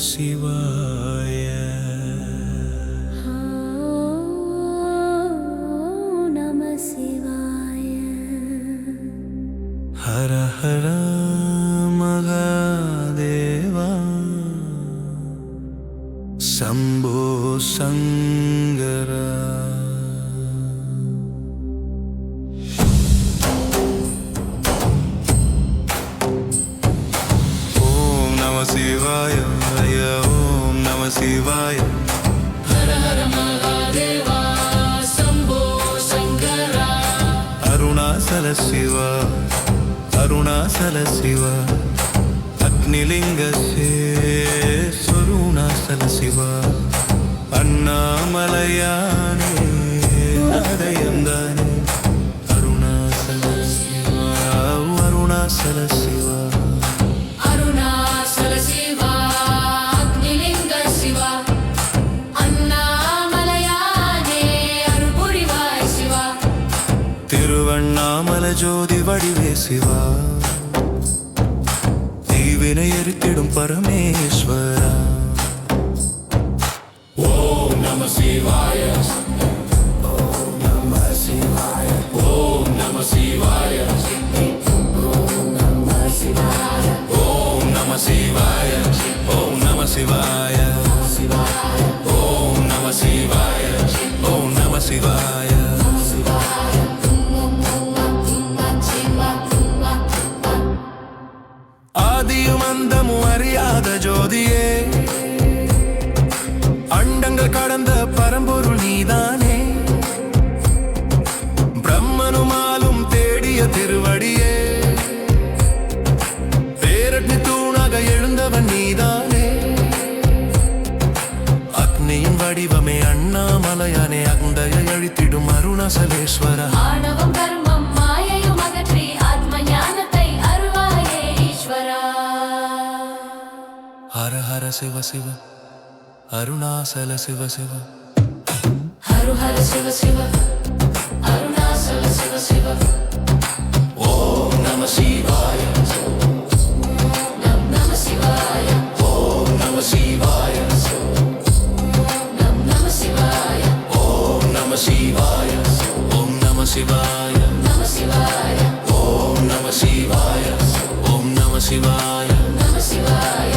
சிவாய. நம சிவாய. ஹர ஹர மகாதேவா சம்போ சங்கரா. சிவாய ஓம் நம சிவாய. ஹர ஹர மகாதேவா சம்போ சங்கரா. அருணாசல சிவா அருணாசல சிவா அக்னிலிங்க சொருணாசல சிவா. அண்ணாமலையானே அதயந்தானே அருணாசல சிவா அருணாசல சிவா. திருவண்ணாமலை ஜோதி வடிவே சிவா தீவினை எரித்திடும் பரமேஸ்வரா. ஓம் நம சிவாய. ஓம் நம சிவாய. ஓம் நம சிவாய. ஓம் நம சிவாய. ஓம் நம சிவாய. ஓம் நம சிவாய. ஓம் நம சிவாய. ஓம் நம சிவாய. ஆதியும் அந்தமும் அறியாத ஜோதியே அண்டங்கள் கடந்த பரம்பொருள் நீதானே. பிரம்மனுமாலும் தேடிய திருவடியே பேரட்னி தூணாக எழுந்தவன் நீதானே. அக்னியின் வடிவமே அண்ணாமலையானே அகுந்தைய அழித்திடும் அருணாசலேஸ்வரா. ஆணவம் கர்மம் மாயையும் அகற்றி ஆத்ம ஞானத்தை அருள்வாயே ஈஸ்வரா. ஹர ஹர சிவ சிவ அருணாசல சிவ சிவ. ஹர ஹர சிவ சிவ அருணாசல சிவ சிவ. ஓம் நம சிவாய. நம் நம சிவாய. ஓம் நம சிவாய. நம் நம சிவாய. ஓம் நம சிவாய. ஓம் நம சிவாய. நம சிவாய. ஓம் நம சிவாய. ஓம் நம சிவாய. நம சிவாய.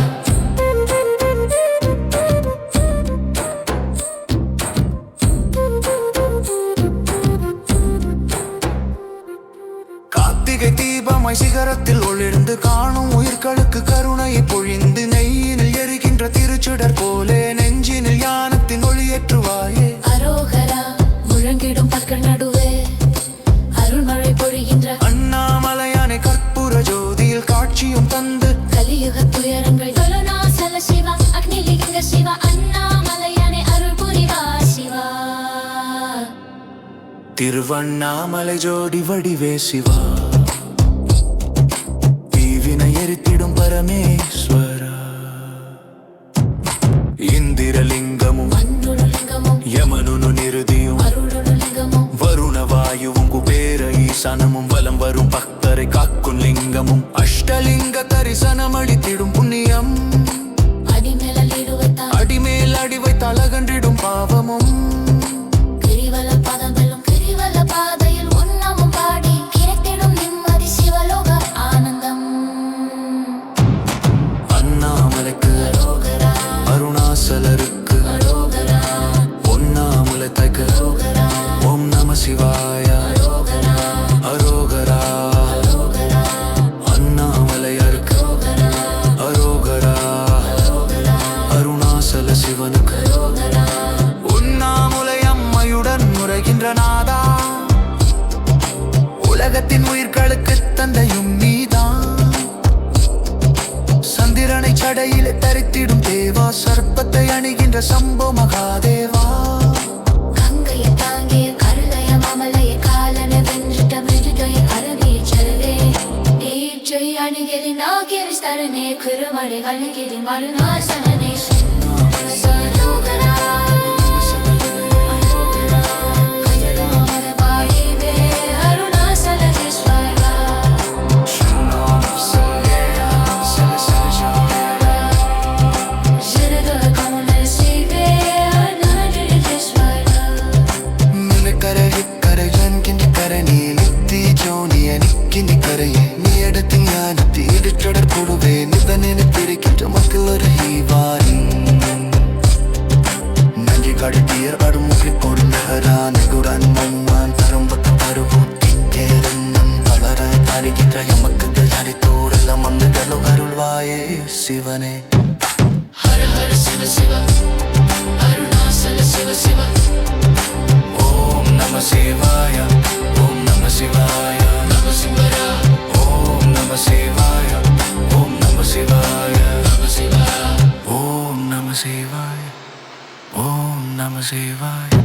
கார்த்திகை தீபமாய் சிகரத்தில் ஒளிர்ந்து காணும் உயிர்களுக்கு கருணையை பொழிந்து நெய்யினில் எரிகின்ற திருச்சுடர் போலே நெஞ்சினில் ஞானத்தின் ஒளியேற்றுவாயே. அரோகரா முழங்கிடும் பற்கள் நடுவே அருள்மழை பொழிகின்ற அண்ணாமலையானை கற்பூர ஜோதியில் காட்சியும் தந்து கலியுக துயரங்கள் கருணாசல சிவா அக்னிலிங்க சிவா அண்ணாமலையானே அருள் புரிவாய் சிவா. திருவண்ணாமலை ஜோடி வடிவே சிவா தீவினை எரித்திடும் பரமேஸ்வரா. இந்திரலிங்கமும் மண்ணுலிங்கமும் யமனுனு நிருதியும் அருளுலிங்கமும் வருணவாயுவும் குபேர ஈசானமும் வலம் வரும் பக்தரை காக்கும் லிங்கமும் அஷ்டலிங்க தரிசனம் அளித்திடும் புண்ணியம். அடிமேலிடுவத்தால் அடிமேல் அடி வைத்தால் அகன்றிடும் பாவமும். கிரிவல பதங்களும் கிரிவல பாதையில் உன்னமும் பாடி கிடைத்திடும் நிம்மதி சிவலோக ஆனந்தம். அண்ணாமலைக்கு அரோகரா அருணாசலருக்கு அரோகரா பொன்னாமுலை தைக்கு அரோகரா ஓம் நம சிவாய. அரோகரா அரோகரா அரோகரா அண்ணாமலையருக்கு அரோகரா அருணாசல சிவனுக்கு அரோகரா. உண்ணாமுலை அம்மையுடன் முறைகின்ற நாதா உலகத்தின் உயிர்களுக்கு தந்தையும் நீதான். சந்திரனை சடையிலே தரித்திடும் தேவா சர்ப்பத்தை அணிகின்ற சம்போ மகாதேவா. கங்கையை தாங்கிய கருளைய மாமலைய காலனை வென்றிட்ட மிருகை அருவியை செல்வே நீச்சை அணிகிரி நாகிரி ஸ்தரனே குருமலை கலகிரி மருணாசனே சரோகரா அருணாசலேஸ்வரா. ഇടയെ നീ എടുത്ത് ഞാനെത്തി ഇരുട്ടടക്കുടുവേ നിതനെനിപ്പിരിക്കിன்ற மக்கள் ஒரு ஹீவாரி நன்றி கடுத்தியர் அடுமுகி பொருளகரான குரான் மம்மான் தரும்பத்த பருவூட்டிக்கேரன்னம் வளர தருகின்ற எமக்கு ஹரித்தோடெல்லாம் மந்துகளும் அருள்வாயே சிவனே ஹர ஹர சிவ சிவ அருணாசல சிவ சிவ ஓம் நம சிவாய ஓம் நம சிவாய நம சிவரா ஓம் நம சிவாய ஓம் நம சிவாய நம சிவா ஓம் நம சிவாய ஓம் நம சிவாய